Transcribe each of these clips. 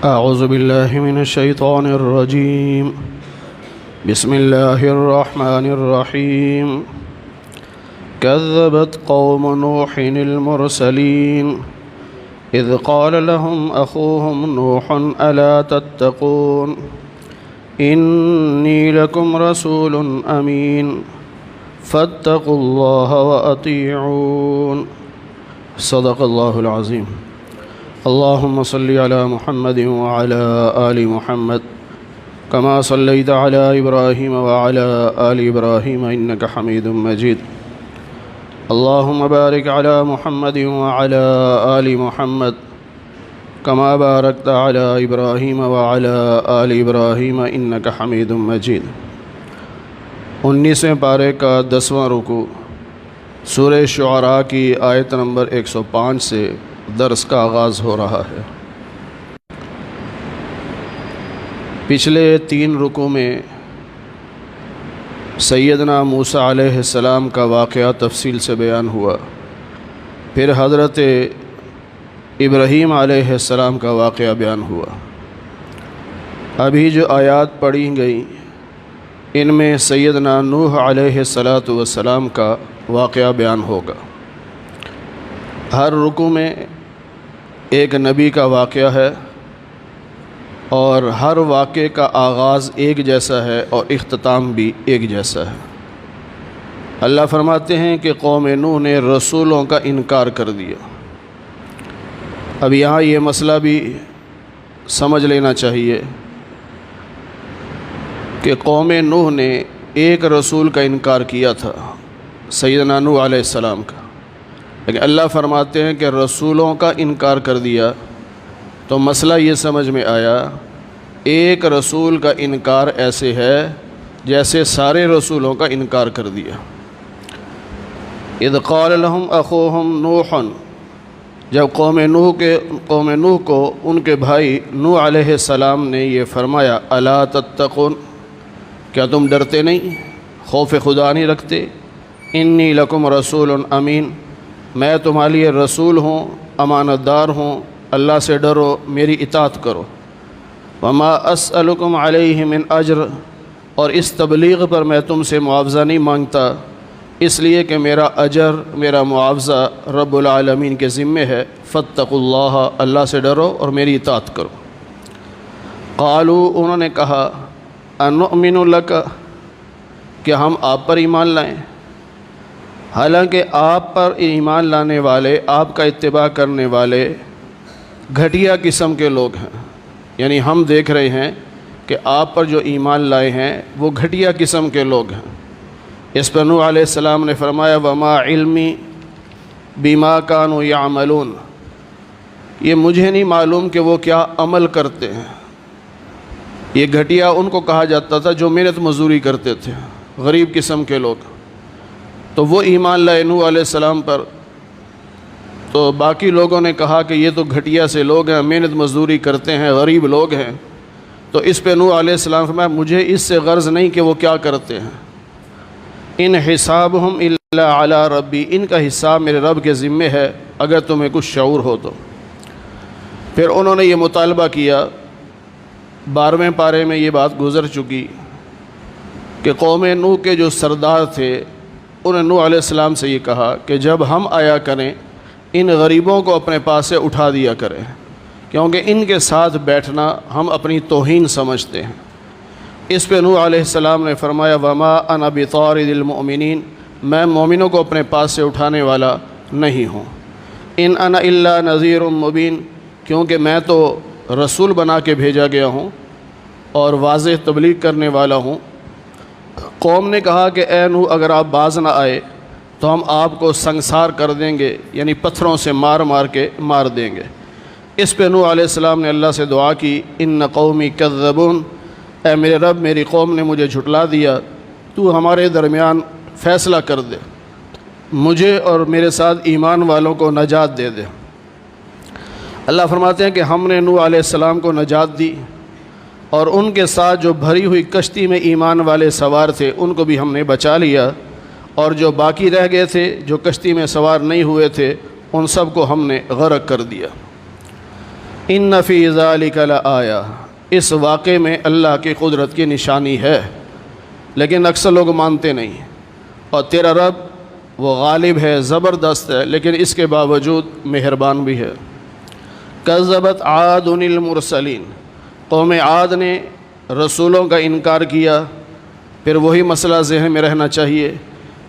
أعوذ بالله من الشيطان الرجيم. بسم الله الرحمن الرحيم. كذبت قوم نوح المرسلين إذ قال لهم أخوهم نوح ألا تتقون إني لكم رسول أمين فاتقوا الله وأطيعون. صدق الله العظيم. اللهم صل على محمد وعلى آل محمد كما صليت على إبراهيم وعلى آل إبراهيم إنك حميد مجيد. اللهم بارك على محمد وعلى آل محمد كما باركت على إبراهيم وعلى آل إبراهيم إنك حميد مجيد. 19ویں پارے کا 10واں رکوع سورہ شعراء کی آیت نمبر 105 سے درس کا آغاز ہو رہا ہے۔ پچھلے 3 رکوع میں سیدنا موسیٰ علیہ السلام کا واقعہ تفصیل سے بیان ہوا، پھر حضرت ابراہیم علیہ السلام کا واقعہ بیان ہوا۔ ابھی جو آیات پڑھی گئیں ان میں سیدنا نوح علیہ السلام کا واقعہ بیان ہوگا۔ ہر رکوع میں ایک نبی کا واقعہ ہے اور ہر واقعے کا آغاز ایک جیسا ہے اور اختتام بھی ایک جیسا ہے۔ اللہ فرماتے ہیں کہ قوم نوح نے رسولوں کا انکار کر دیا۔ اب یہاں یہ مسئلہ بھی سمجھ لینا چاہیے کہ قوم نوح نے ایک رسول کا انکار کیا تھا، سیدنا نوح علیہ السلام کا، لیکن اللہ فرماتے ہیں کہ رسولوں کا انکار کر دیا، تو مسئلہ یہ سمجھ میں آیا ایک رسول کا انکار ایسے ہے جیسے سارے رسولوں کا انکار کر دیا۔ اذ قال لهم اخوهم نوح، جب قوم نوح کو ان کے بھائی نوح علیہ السلام نے یہ فرمایا الا تتقون، کیا تم ڈرتے نہیں، خوف خدا نہیں رکھتے، انی لکم رسول امین، میں تمہارے لیے رسول ہوں، امانت دار ہوں، اللہ سے ڈرو، میری اطاعت کرو۔ وما اسألکم علیہ من اجر، اور اس تبلیغ پر میں تم سے معاوضہ نہیں مانگتا، اس لیے کہ میرا اجر، میرا معاوضہ رب العالمین کے ذمے ہے۔ فاتقوا اللہ، اللہ سے ڈرو اور میری اطاعت کرو۔ قالوا، انہوں نے کہا انؤمن لک، کہ ہم آپ پر ایمان لائیں، حالانکہ آپ پر ایمان لانے والے، آپ کا اتباع کرنے والے گھٹیا قسم کے لوگ ہیں، یعنی ہم دیکھ رہے ہیں کہ آپ پر جو ایمان لائے ہیں وہ گھٹیا قسم کے لوگ ہیں۔ اس پر نوح علیہ السلام نے فرمایا وما علمی بما کانوا یعملون، یہ مجھے نہیں معلوم کہ وہ کیا عمل کرتے ہیں۔ یہ گھٹیا ان کو کہا جاتا تھا جو محنت مزدوری کرتے تھے، غریب قسم کے لوگ، تو وہ ایمان لائے نوح علیہ السلام پر، تو باقی لوگوں نے کہا کہ یہ تو گھٹیا سے لوگ ہیں، محنت مزدوری کرتے ہیں، غریب لوگ ہیں۔ تو اس پہ نوح علیہ السلام فرمایا مجھے اس سے غرض نہیں کہ وہ کیا کرتے ہیں، ان حسابہم الا علی ربی، ان کا حساب میرے رب کے ذمے ہے، اگر تمہیں کچھ شعور ہو تو۔ پھر انہوں نے یہ مطالبہ کیا، 12ویں پارے میں یہ بات گزر چکی کہ قوم نوح کے جو سردار تھے انہوں نے نوح علیہ السلام سے یہ کہا کہ جب ہم آیا کریں ان غریبوں کو اپنے پاس سے اٹھا دیا کریں، کیونکہ ان کے ساتھ بیٹھنا ہم اپنی توہین سمجھتے ہیں۔ اس پہ نوح علیہ السلام نے فرمایا وما انا بطارد المؤمنین، میں مومنوں کو اپنے پاس سے اٹھانے والا نہیں ہوں، ان انا الا نذیر مبین، کیونکہ میں تو رسول بنا کے بھیجا گیا ہوں اور واضح تبلیغ کرنے والا ہوں۔ قوم نے کہا کہ اے نوح اگر آپ باز نہ آئے تو ہم آپ کو سنگسار کر دیں گے، یعنی پتھروں سے مار دیں گے۔ اس پہ نوح علیہ السلام نے اللہ سے دعا کی ان قومی کذبون، اے میرے رب میری قوم نے مجھے جھٹلا دیا، تو ہمارے درمیان فیصلہ کر دے، مجھے اور میرے ساتھ ایمان والوں کو نجات دے دے۔ اللہ فرماتے ہیں کہ ہم نے نوح علیہ السلام کو نجات دی اور ان کے ساتھ جو بھری ہوئی کشتی میں ایمان والے سوار تھے ان کو بھی ہم نے بچا لیا، اور جو باقی رہ گئے تھے جو کشتی میں سوار نہیں ہوئے تھے ان سب کو ہم نے غرق کر دیا۔ ان فی ذالک لآیہ، اس واقعے میں اللہ کی قدرت کی نشانی ہے، لیکن اکثر لوگ مانتے نہیں۔ اور تیرا رب وہ غالب ہے، زبردست ہے، لیکن اس کے باوجود مہربان بھی ہے۔ کذبت عاد المرسلین، قوم عاد نے رسولوں کا انکار کیا۔ پھر وہی مسئلہ ذہن میں رہنا چاہیے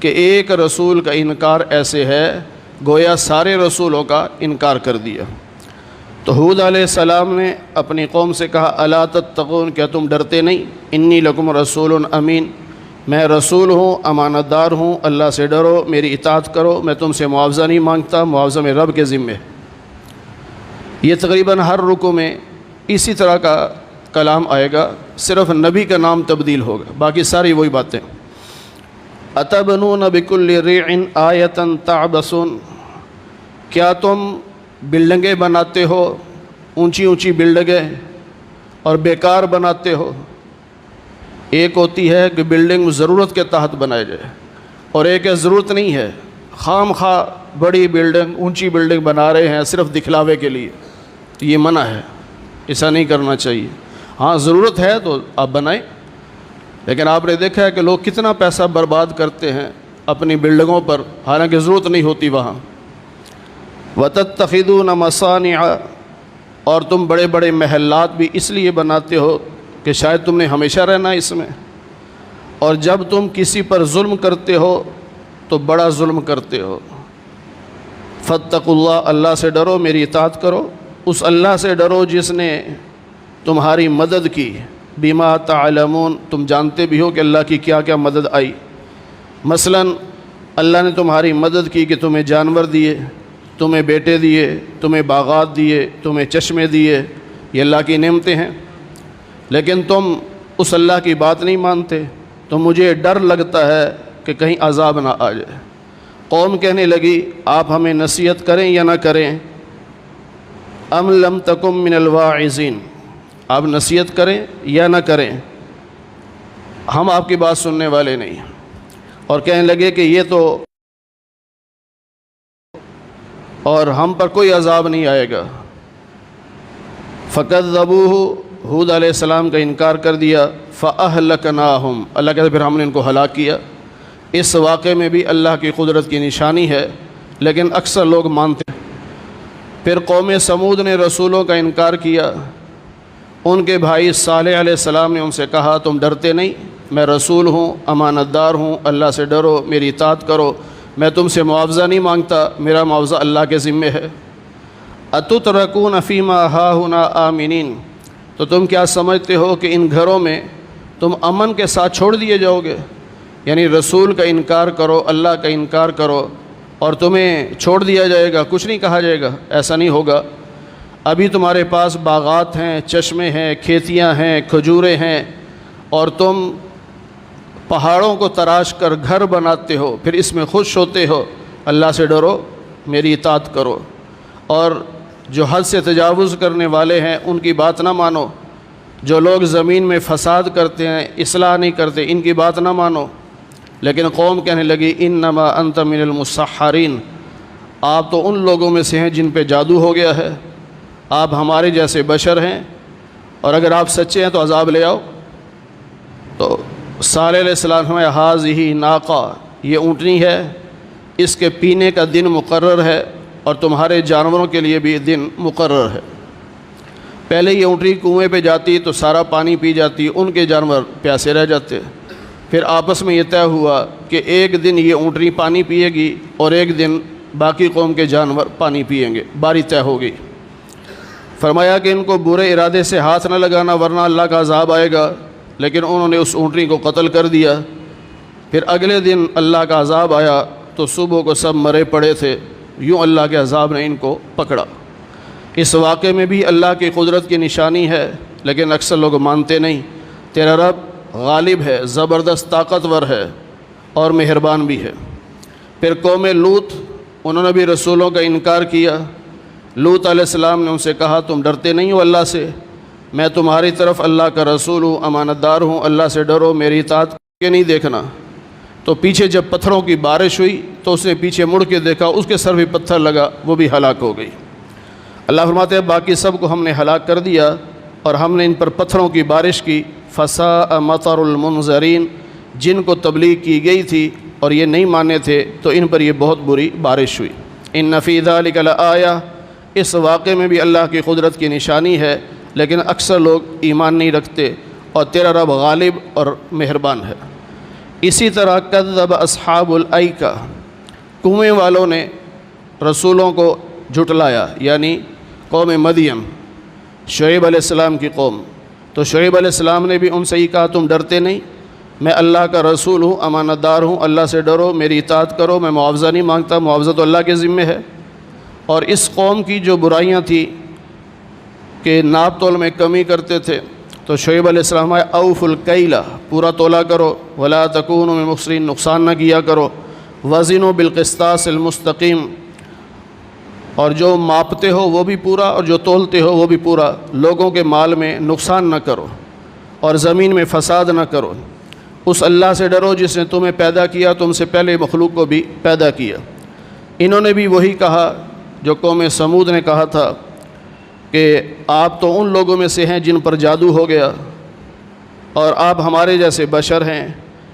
کہ ایک رسول کا انکار ایسے ہے گویا سارے رسولوں کا انکار کر دیا۔ تو ہود علیہ السلام نے اپنی قوم سے کہا الا تتقون، کیا تم ڈرتے نہیں؟ انی لکم رسول امین، میں رسول ہوں، امانت دار ہوں، اللہ سے ڈرو، میری اطاعت کرو، میں تم سے معاوضہ نہیں مانگتا، معاوضہ میں رب کے ذمے ہے۔ یہ تقریباً ہر رکوع میں اسی طرح کا کلام آئے گا، صرف نبی کا نام تبدیل ہوگا، باقی ساری وہی باتیں۔ اتبنون بکل ریع آیۃ تعبثون، کیا تم بلڈنگیں بناتے ہو، اونچی اونچی بلڈنگیں، اور بیکار بناتے ہو؟ ایک ہوتی ہے کہ بلڈنگ ضرورت کے تحت بنائے جائے، اور ایک ہے ضرورت نہیں ہے، خام خواہ بڑی بلڈنگ، اونچی بلڈنگ بنا رہے ہیں صرف دکھلاوے کے لیے، تو یہ منع ہے، ایسا نہیں کرنا چاہیے۔ ہاں ضرورت ہے تو آپ بنائیں، لیکن آپ نے دیکھا ہے کہ لوگ کتنا پیسہ برباد کرتے ہیں اپنی بلڈنگوں پر، حالانکہ ضرورت نہیں ہوتی وہاں۔ وَتَتَّخِذُونَ مَصَانِعَ، اور تم بڑے بڑے محلات بھی اس لیے بناتے ہو کہ شاید تم نے ہمیشہ رہنا ہے اس میں، اور جب تم کسی پر ظلم کرتے ہو تو بڑا ظلم کرتے ہو۔ فَاتَّقُوا اللَّهَ، اللہ سے ڈرو، میری اطاعت کرو، اس اللہ سے ڈرو جس نے تمہاری مدد کی، بما تعلمون، تم جانتے بھی ہو کہ اللہ کی کیا کیا مدد آئی۔ مثلا اللہ نے تمہاری مدد کی کہ تمہیں جانور دیے، تمہیں بیٹے دیے، تمہیں باغات دیے، تمہیں چشمے دیے، یہ اللہ کی نعمتیں ہیں، لیکن تم اس اللہ کی بات نہیں مانتے، تو مجھے ڈر لگتا ہے کہ کہیں عذاب نہ آ جائے۔ قوم کہنے لگی آپ ہمیں نصیحت کریں یا نہ کریں، ام لم تکم من الواعظین، آپ نصیحت کریں یا نہ کریں، ہم آپ کی بات سننے والے نہیں۔ اور کہنے لگے کہ یہ تو، اور ہم پر کوئی عذاب نہیں آئے گا۔ فَكَذَّبُوهُ، ہود علیہ السلام کا انکار کر دیا، فَأَهْلَكْنَاهُمْ، اللہ کہتے پھر ہم نے ان کو ہلاک کیا۔ اس واقعے میں بھی اللہ کی قدرت کی نشانی ہے، لیکن اکثر لوگ مانتے ہیں۔ پھر قوم سمود نے رسولوں کا انکار کیا، ان کے بھائی صالح علیہ السلام نے ان سے کہا تم ڈرتے نہیں؟ میں رسول ہوں، امانت دار ہوں، اللہ سے ڈرو، میری اطاعت کرو، میں تم سے معاوضہ نہیں مانگتا، میرا معاوضہ اللہ کے ذمے ہے۔ اتترکون فیما ہاہنا آمنین، تو تم کیا سمجھتے ہو کہ ان گھروں میں تم امن کے ساتھ چھوڑ دیے جاؤ گے؟ یعنی رسول کا انکار کرو، اللہ کا انکار کرو، اور تمہیں چھوڑ دیا جائے گا، کچھ نہیں کہا جائے گا؟ ایسا نہیں ہوگا۔ ابھی تمہارے پاس باغات ہیں، چشمے ہیں، کھیتیاں ہیں، کھجوریں ہیں، اور تم پہاڑوں کو تراش کر گھر بناتے ہو، پھر اس میں خوش ہوتے ہو۔ اللہ سے ڈرو، میری اطاعت کرو، اور جو حد سے تجاوز کرنے والے ہیں ان کی بات نہ مانو، جو لوگ زمین میں فساد کرتے ہیں، اصلاح نہیں کرتے، ان کی بات نہ مانو۔ لیکن قوم کہنے لگی انما انت من المسحرین، آپ تو ان لوگوں میں سے ہیں جن پہ جادو ہو گیا ہے، آپ ہمارے جیسے بشر ہیں، اور اگر آپ سچے ہیں تو عذاب لے آؤ۔ تو صالح علیہ السلام میں ہاذہ ناقہ، یہ اونٹنی ہے، اس کے پینے کا دن مقرر ہے، اور تمہارے جانوروں کے لیے بھی دن مقرر ہے۔ پہلے یہ اونٹنی کنویں پہ جاتی تو سارا پانی پی جاتی، ان کے جانور پیاسے رہ جاتے۔ پھر آپس میں یہ طے ہوا کہ ایک دن یہ اونٹنی پانی پیے گی اور ایک دن باقی قوم کے جانور پانی پئیں گے، باری طے ہو گئی۔ فرمایا کہ ان کو برے ارادے سے ہاتھ نہ لگانا ورنہ اللہ کا عذاب آئے گا، لیکن انہوں نے اس اونٹنی کو قتل کر دیا۔ پھر اگلے دن اللہ کا عذاب آیا تو صبح کو سب مرے پڑے تھے، یوں اللہ کے عذاب نے ان کو پکڑا۔ اس واقعے میں بھی اللہ کی قدرت کی نشانی ہے، لیکن اکثر لوگ مانتے نہیں۔ تیرا رب غالب ہے، زبردست طاقتور ہے، اور مہربان بھی ہے۔ پھر قوم لوط، انہوں نے بھی رسولوں کا انکار کیا۔ لوط علیہ السلام نے ان سے کہا تم ڈرتے نہیں ہو اللہ سے؟ میں تمہاری طرف اللہ کا رسول ہوں، امانت دار ہوں، اللہ سے ڈرو، میری اطاعت کے نہیں دیکھنا۔ تو پیچھے جب پتھروں کی بارش ہوئی تو اس نے پیچھے مڑ کے دیکھا، اس کے سر بھی پتھر لگا، وہ بھی ہلاک ہو گئی۔ اللہ فرماتے ہیں باقی سب کو ہم نے ہلاک کر دیا اور ہم نے ان پر پتھروں کی بارش کی، فساء مطر المنذرین، جن کو تبلیغ کی گئی تھی اور یہ نہیں مانے تھے تو ان پر یہ بہت بری بارش ہوئی۔ ان فی ذلک لآیہ، اس واقعے میں بھی اللہ کی قدرت کی نشانی ہے، لیکن اکثر لوگ ایمان نہیں رکھتے، اور تیرا رب غالب اور مہربان ہے۔ اسی طرح کذب اصحاب الایکہ، کنویں والوں نے رسولوں کو جھٹلایا، یعنی قوم مدین، شعیب علیہ السلام کی قوم۔ تو شعیب علیہ السلام نے بھی ان سے ہی کہا تم ڈرتے نہیں، میں اللہ کا رسول ہوں، امانت دار ہوں، اللہ سے ڈرو، میری اطاعت کرو، میں معاوضہ نہیں مانگتا، معاوضہ تو اللہ کے ذمے ہے۔ اور اس قوم کی جو برائیاں تھیں کہ ناپ تول میں کمی کرتے تھے، تو شعیب علیہ السلام آئے، اوفوا الکیل، پورا تولا کرو، ولا تکونوا من المخسرین، نقصان نہ کیا کرو، وزنوا بالقسطاس المستقیم، اور جو ماپتے ہو وہ بھی پورا اور جو تولتے ہو وہ بھی پورا، لوگوں کے مال میں نقصان نہ کرو اور زمین میں فساد نہ کرو، اس اللہ سے ڈرو جس نے تمہیں پیدا کیا، تم سے پہلے مخلوق کو بھی پیدا کیا۔ انہوں نے بھی وہی کہا جو قوم سمود نے کہا تھا کہ آپ تو ان لوگوں میں سے ہیں جن پر جادو ہو گیا اور آپ ہمارے جیسے بشر ہیں،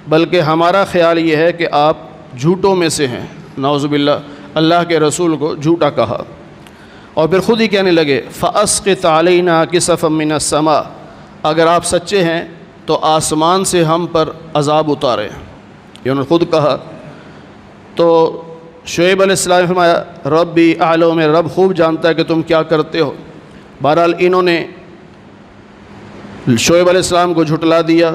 بلکہ ہمارا خیال یہ ہے کہ آپ جھوٹوں میں سے ہیں، نعوذ باللہ، اللہ کے رسول کو جھوٹا کہا۔ اور پھر خود ہی کہنے لگے فَأَسْقِطْ عَلَيْنَا كِسَفًا مِّنَ السَّمَاءِ، اگر آپ سچے ہیں تو آسمان سے ہم پر عذاب اتارے، یہ انہوں نے خود کہا۔ تو شعیب علیہ السلام نے فرمایا ربی اعلم، میں رب خوب جانتا ہے کہ تم کیا کرتے ہو۔ بہرحال انہوں نے شعیب علیہ السلام کو جھٹلا دیا،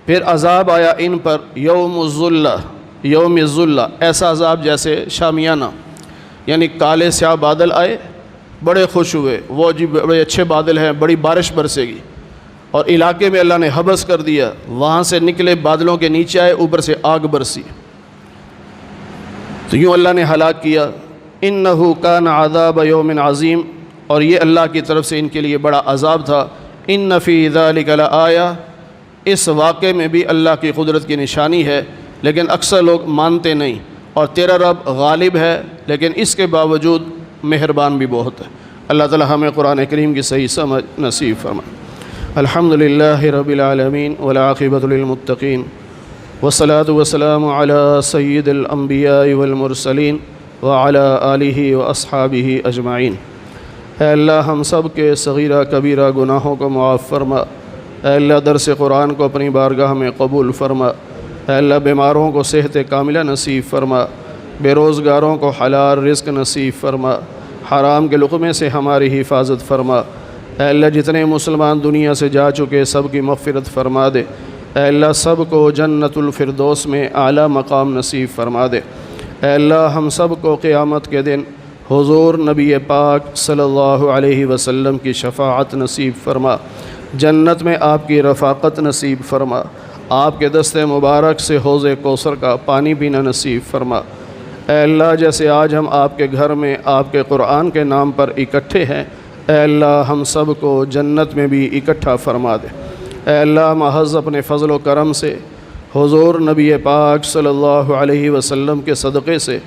پھر عذاب آیا ان پر یوم الذلہ، یوم الذلہ، ایسا عذاب جیسے شامیانہ، یعنی کالے سیاہ بادل آئے، بڑے خوش ہوئے، وہ جی بڑے اچھے بادل ہیں، بڑی بارش برسے گی، اور علاقے میں اللہ نے حبس کر دیا، وہاں سے نکلے بادلوں کے نیچے آئے، اوپر سے آگ برسی، تو یوں اللہ نے ہلاک کیا۔ انہ کان عذاب یوم عظیم، اور یہ اللہ کی طرف سے ان کے لیے بڑا عذاب تھا۔ ان فی ذلک لآیہ، اس واقعے میں بھی اللہ کی قدرت کی نشانی ہے، لیکن اکثر لوگ مانتے نہیں، اور تیرا رب غالب ہے لیکن اس کے باوجود مہربان بھی بہت ہے۔ اللہ تعالی ہمیں قرآن کریم کی صحیح سمجھ نصیب فرمائے۔ الحمدللہ رب العالمین والعاقبۃ للمتقین والصلاة والسلام علی سید الانبیاء والمرسلین وعلی آلہ واصحابہ اجمعین۔ اے اللہ ہم سب کے صغیرہ کبیرہ گناہوں کو معاف فرما، اے اللہ درس قرآن کو اپنی بارگاہ میں قبول فرما، اے اللہ بیماروں کو صحت کاملہ نصیب فرما، بے روزگاروں کو حلال رزق نصیب فرما، حرام کے لقمے سے ہماری حفاظت فرما، اے اللہ جتنے مسلمان دنیا سے جا چکے سب کی مغفرت فرما دے، اے اللہ سب کو جنت الفردوس میں اعلیٰ مقام نصیب فرما دے، اے اللہ ہم سب کو قیامت کے دن حضور نبی پاک صلی اللہ علیہ وسلم کی شفاعت نصیب فرما، جنت میں آپ کی رفاقت نصیب فرما، آپ کے دست مبارک سے حوض کوثر کا پانی پینا نصیب فرما۔ اے اللہ جیسے آج ہم آپ کے گھر میں آپ کے قرآن کے نام پر اکٹھے ہیں، اے اللہ ہم سب کو جنت میں بھی اکٹھا فرما دے۔ اے اللہ محض اپنے فضل و کرم سے حضور نبی پاک صلی اللہ علیہ وسلم کے صدقے سے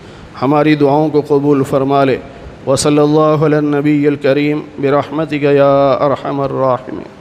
ہماری دعاؤں کو قبول فرما لے۔ وصلی اللہ علی النبی الکریم برحمتک یا ارحم الراحمین۔